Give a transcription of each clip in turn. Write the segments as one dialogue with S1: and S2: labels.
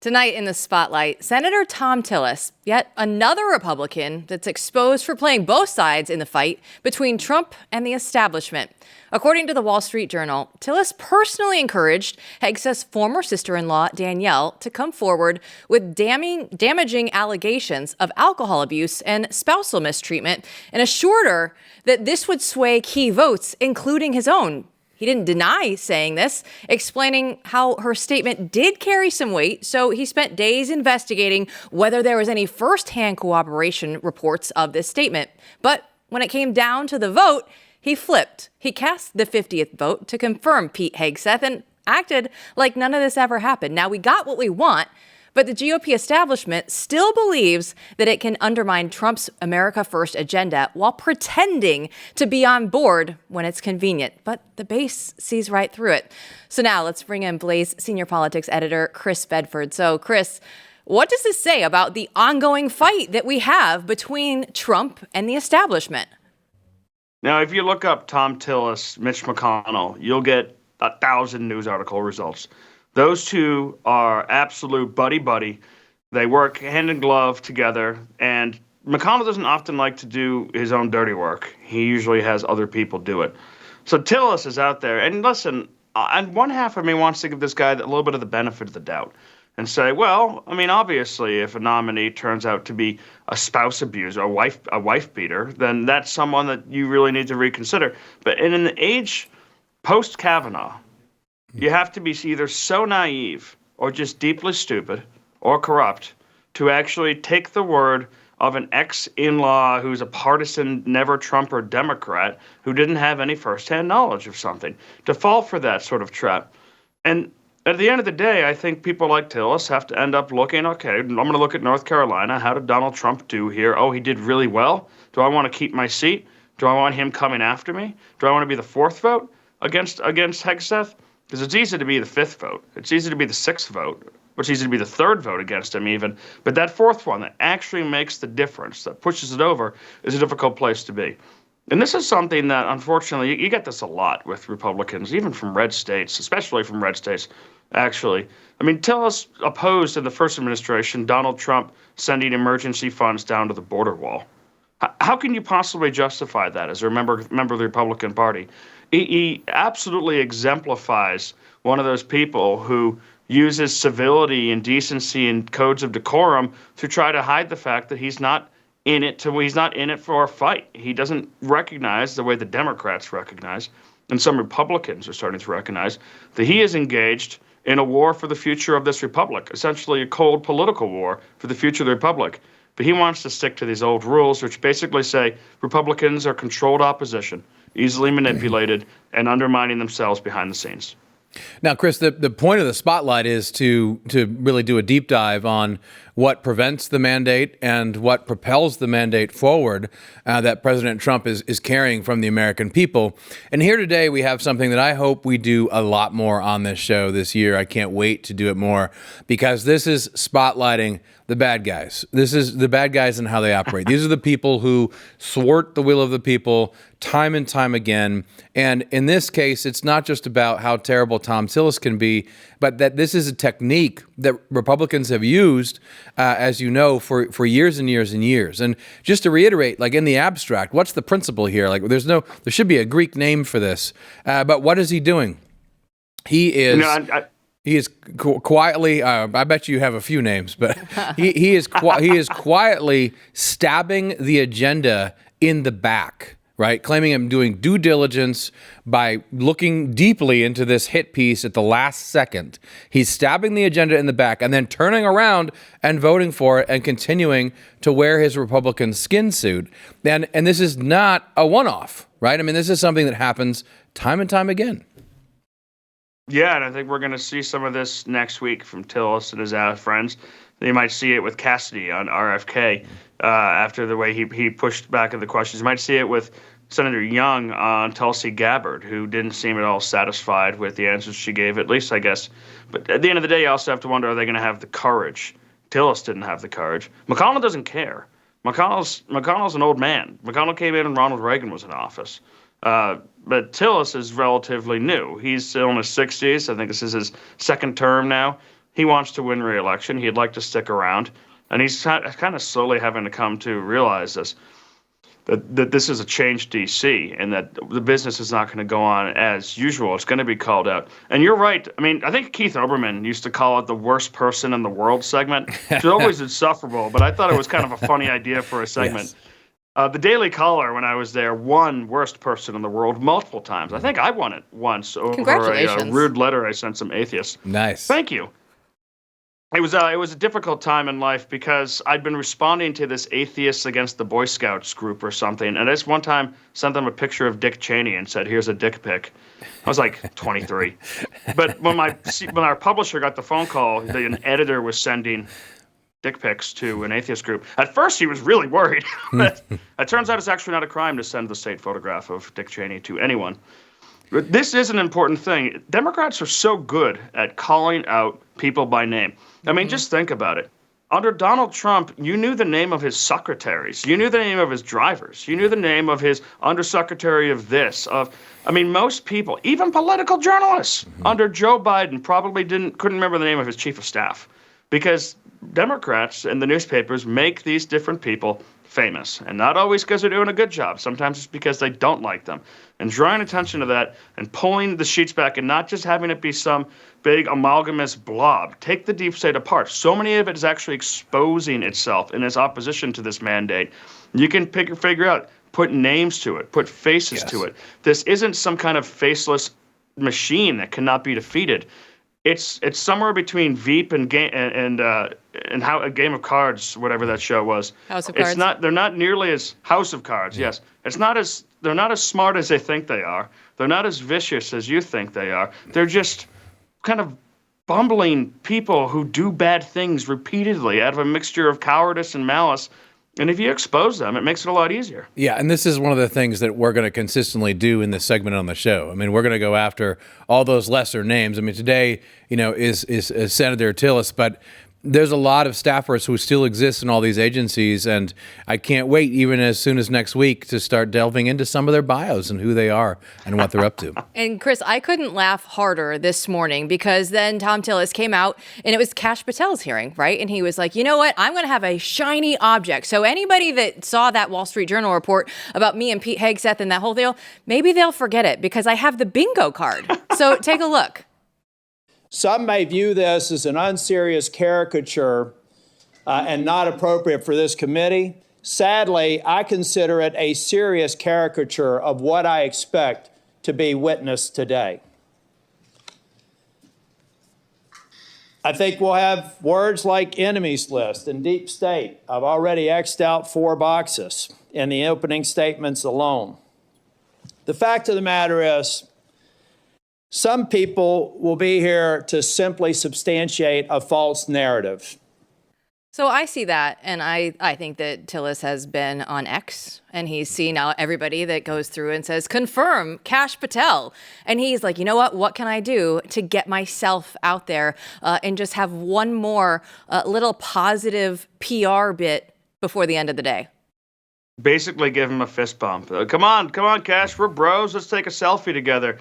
S1: Tonight in the spotlight, Senator Thom Tillis, yet another Republican that's exposed for playing both sides in the fight between Trump and the establishment. According to the Wall Street Journal, Tillis personally encouraged Hegseth's former sister-in-law, Danielle, to come forward with damaging allegations of alcohol abuse and spousal mistreatment and assured her that this would sway key votes, including his own. He didn't deny saying this, explaining how her statement did carry some weight, so he spent days investigating whether there was any firsthand cooperation reports of this statement. But when it came down to the vote, he flipped. He cast the 50th vote to confirm Pete Hegseth and acted like none of this ever happened. Now, we got what we want, but the GOP establishment still believes that it can undermine Trump's America First agenda while pretending to be on board when it's convenient. But the base sees right through it. So now let's bring in Blaze senior politics editor Chris Bedford. So Chris, what does this say about the ongoing fight that we have between Trump and the establishment?
S2: Now, if you look up Thom Tillis, Mitch McConnell, you'll get 1,000 news article results. Those two are absolute buddy-buddy. They work hand in glove together, and McConnell doesn't often like to do his own dirty work. He usually has other people do it. So Tillis is out there, and listen, and one half of me wants to give this guy a little bit of the benefit of the doubt and say, well, I mean, obviously, if a nominee turns out to be a spouse abuser, a wife beater, then that's someone that you really need to reconsider. But in an age post-Kavanaugh, you have to be either so naive or just deeply stupid or corrupt to actually take the word of an ex-in-law who's a partisan, never-Trumper Democrat who didn't have any firsthand knowledge of something, to fall for that sort of trap. And at the end of the day, I think people like Tillis have to end up looking, okay, I'm going to look at North Carolina. How did Donald Trump do here? Oh, he did really well. Do I want to keep my seat? Do I want him coming after me? Do I want to be the fourth vote against Hegseth? Because it's easy to be the fifth vote. It's easy to be the sixth vote. It's easy to be the third vote against him even. But that fourth one that actually makes the difference, that pushes it over, is a difficult place to be. And this is something that, unfortunately, you get this a lot with Republicans, even from red states, especially from red states, actually. I mean, Tillis opposed in the first administration Donald Trump sending emergency funds down to the border wall. How can you possibly justify that as a member of the Republican Party? He absolutely exemplifies one of those people who uses civility and decency and codes of decorum to try to hide the fact that he's not in it for a fight. He doesn't recognize the way the Democrats recognize, and some Republicans are starting to recognize, that he is engaged in a war for the future of this republic, essentially a cold political war for the future of the republic. But he wants to stick to these old rules, which basically say Republicans are controlled opposition, easily manipulated, and undermining themselves behind the scenes.
S3: Now, Chris, the point of the spotlight is to really do a deep dive on what prevents the mandate and what propels the mandate forward that President Trump is carrying from the American people. And here today, we have something that I hope we do a lot more on this show this year. I can't wait to do it more because this is spotlighting the bad guys. This is the bad guys and how they operate. These are the people who thwart the will of the people time and time again. And in this case, it's not just about how terrible Thom Tillis can be, but that this is a technique that Republicans have used, as you know, for years and years and years. And just to reiterate, like in the abstract, what's the principle here? Like there should be a Greek name for this. But what is he doing? He is... He is quietly, I bet you have a few names, but he is quietly stabbing the agenda in the back, right? Claiming I'm doing due diligence by looking deeply into this hit piece at the last second. He's stabbing the agenda in the back and then turning around and voting for it and continuing to wear his Republican skin suit. And this is not a one-off, right? I mean, this is something that happens time and time again.
S2: Yeah, and I think we're going to see some of this next week from Tillis and his friends. You might see it with Cassidy on RFK after the way he pushed back at the questions. You might see it with Senator Young on Tulsi Gabbard, who didn't seem at all satisfied with the answers she gave, at least I guess. But at the end of the day, you also have to wonder, are they going to have the courage? Tillis didn't have the courage. McConnell doesn't care. McConnell's an old man. McConnell came in when Ronald Reagan was in office. But Tillis is relatively new. He's still in his 60s. I think this is his second term now. he wants to win re-election. He'd like to stick around. And he's kind of slowly having to come to realize this, that this is a changed D.C. and that the business is not going to go on as usual. It's going to be called out. And you're right. I mean, I think Keith Olbermann used to call it the worst person in the world segment. It's always insufferable, but I thought it was kind of a funny idea for a segment.
S3: Yes.
S2: The Daily Caller, when I was there, won worst person in the world multiple times. I think I won it once over a rude letter I sent some atheists.
S3: Nice.
S2: Thank you. It was a difficult time in life because I'd been responding to this Atheists Against the Boy Scouts group or something, and I just one time sent them a picture of Dick Cheney and said, "Here's a dick pic." I was like 23. But when our publisher got the phone call, an editor was sending dick pics to an atheist group. At first, he was really worried. But it turns out it's actually not a crime to send the state photograph of Dick Cheney to anyone. But this is an important thing. Democrats are so good at calling out people by name. I mean, just think about it. Under Donald Trump, you knew the name of his secretaries. You knew the name of his drivers. You knew the name of his undersecretary of this. Most people, even political journalists, under Joe Biden probably couldn't remember the name of his chief of staff, because Democrats and the newspapers make these different people famous, and not always because they're doing a good job. Sometimes it's because they don't like them. And drawing attention to that and pulling the sheets back and not just having it be some big amalgamous blob. Take the deep state apart. So many of it is actually exposing itself in its opposition to this mandate. You can figure out, put names to it, put faces to it. This isn't some kind of faceless machine that cannot be defeated. It's somewhere between Veep and how a Game of Cards, whatever that show was.
S1: House of Cards.
S2: They're not nearly as House of Cards. Yes, they're not as smart as they think they are. They're not as vicious as you think they are. They're just kind of bumbling people who do bad things repeatedly out of a mixture of cowardice and malice. And if you expose them, it makes it a lot easier.
S3: Yeah, and this is one of the things that we're going to consistently do in this segment on the show. I mean, we're going to go after all those lesser names. I mean, today, is Senator Tillis, but there's a lot of staffers who still exist in all these agencies, and I can't wait, even as soon as next week, to start delving into some of their bios and who they are and what they're up to.
S1: And Chris, I couldn't laugh harder this morning because then Thom Tillis came out and it was Kash Patel's hearing, right? And he was like, you know what? I'm going to have a shiny object. So anybody that saw that Wall Street Journal report about me and Pete Hegseth and that whole deal, maybe they'll forget it because I have the bingo card. So take a look.
S4: Some may view this as an unserious caricature and not appropriate for this committee. Sadly, I consider it a serious caricature of what I expect to be witnessed today. I think we'll have words like enemies list and deep state. I've already X'd out 4 boxes in the opening statements alone. The fact of the matter is, some people will be here to simply substantiate a false narrative.
S1: So I see that, and I think that Tillis has been on X, and he's seen now everybody that goes through and says, confirm Kash Patel. And he's like, you know what can I do to get myself out there and just have one more little positive PR bit before the end of the day?
S2: Basically give him a fist bump. Come on, Kash, we're bros. Let's take a selfie together.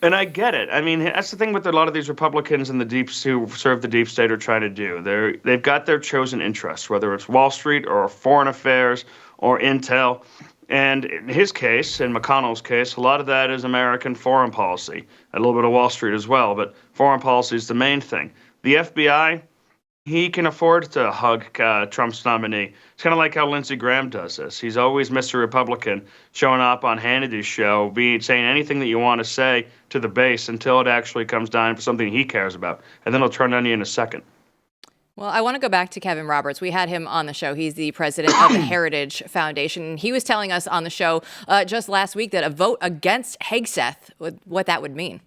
S2: And I get it. I mean, that's the thing with a lot of these Republicans in the who serve the deep state are trying to do. They've got their chosen interests, whether it's Wall Street or foreign affairs or intel. And in his case, in McConnell's case, a lot of that is American foreign policy, a little bit of Wall Street as well, but foreign policy is the main thing. The FBI, he can afford to hug Trump's nominee. It's kind of like how Lindsey Graham does this. He's always Mr. Republican, showing up on Hannity's show, saying anything that you want to say to the base until it actually comes down for something he cares about. And then he'll turn on you in a second.
S1: Well, I want to go back to Kevin Roberts. We had him on the show. He's the president of the Heritage Foundation. He was telling us on the show just last week that a vote against Hegseth, what that would mean.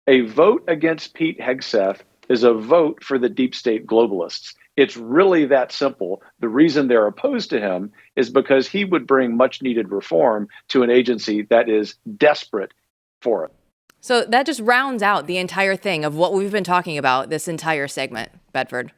S5: A vote against Pete Hegseth is a vote for the deep state globalists. It's really that simple. The reason they're opposed to him is because he would bring much needed reform to an agency that is desperate for it.
S1: So that just rounds out the entire thing of what we've been talking about this entire segment, Bedford.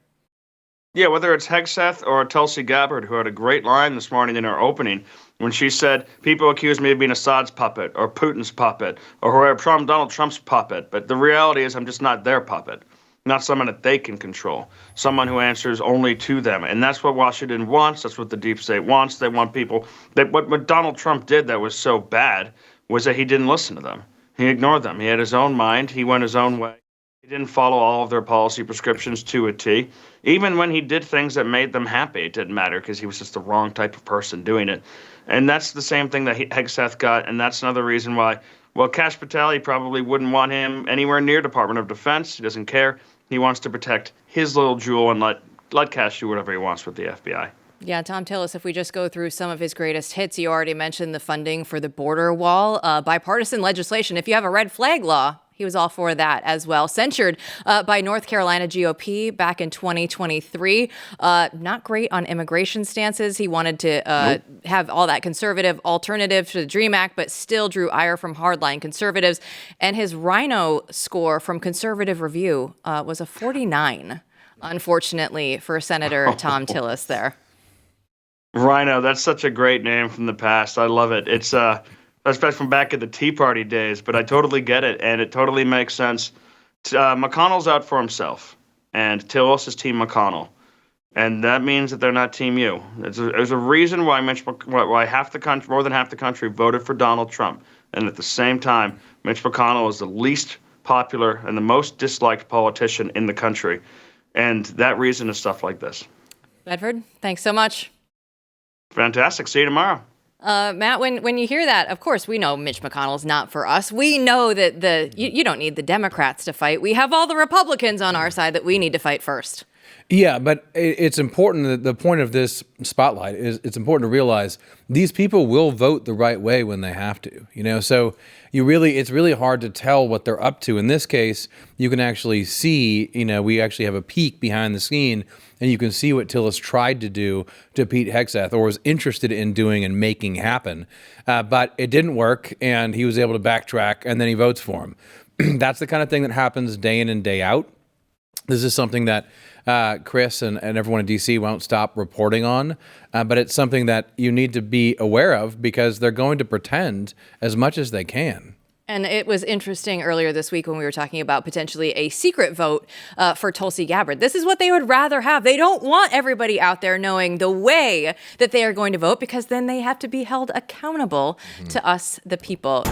S2: Yeah, whether it's Hegseth or Tulsi Gabbard, who had a great line this morning in her opening when she said, people accuse me of being Assad's puppet or Putin's puppet or Donald Trump's puppet, but the reality is I'm just not their puppet. not someone that they can control, someone who answers only to them. And that's what Washington wants. That's what the deep state wants. They want people that what Donald Trump did that was so bad was that he didn't listen to them. He ignored them. He had his own mind. He went his own way. He didn't follow all of their policy prescriptions to a T. Even when he did things that made them happy, it didn't matter because he was just the wrong type of person doing it. And that's the same thing that Hegseth got, and that's another reason why, well, Kash Patel, he probably wouldn't want him anywhere near Department of Defense. He doesn't care. He wants to protect his little jewel and let Kash do whatever he wants with the FBI.
S1: Yeah, Thom Tillis, if we just go through some of his greatest hits, you already mentioned the funding for the border wall, bipartisan legislation. If you have a red flag law, he was all for that as well. Censured by North Carolina GOP back in 2023. Not great on immigration stances. He wanted to have all that conservative alternative to the DREAM Act, but still drew ire from hardline conservatives. And his Rhino score from Conservative Review was a 49, unfortunately, for Senator Thom Tillis there.
S2: Rhino, that's such a great name from the past. I love it. It's especially from back in the Tea Party days, but I totally get it, and it totally makes sense. McConnell's out for himself, and Tillis is Team McConnell, and that means that they're not Team you. There's a reason why why half the country, more than half the country, voted for Donald Trump, and at the same time, Mitch McConnell is the least popular and the most disliked politician in the country, and that reason is stuff like this.
S1: Bedford, thanks so much.
S2: Fantastic. See you tomorrow.
S1: Matt, when you hear that, of course, we know Mitch McConnell's not for us. We know that you don't need the Democrats to fight. We have all the Republicans on our side that we need to fight first.
S3: Yeah, but it's important that the point of this spotlight is it's important to realize these people will vote the right way when they have to, so it's really hard to tell what they're up to. In this case, you can actually see, we actually have a peek behind the scene and you can see what Tillis tried to do to Pete Hegseth or was interested in doing and making happen. But it didn't work and he was able to backtrack and then he votes for him. That's the kind of thing that happens day in and day out. This is something that Chris and everyone in D.C. won't stop reporting on, but it's something that you need to be aware of because they're going to pretend as much as they can.
S1: And it was interesting earlier this week when we were talking about potentially a secret vote for Tulsi Gabbard. This is what they would rather have. They don't want everybody out there knowing the way that they are going to vote because then they have to be held accountable to us, the people.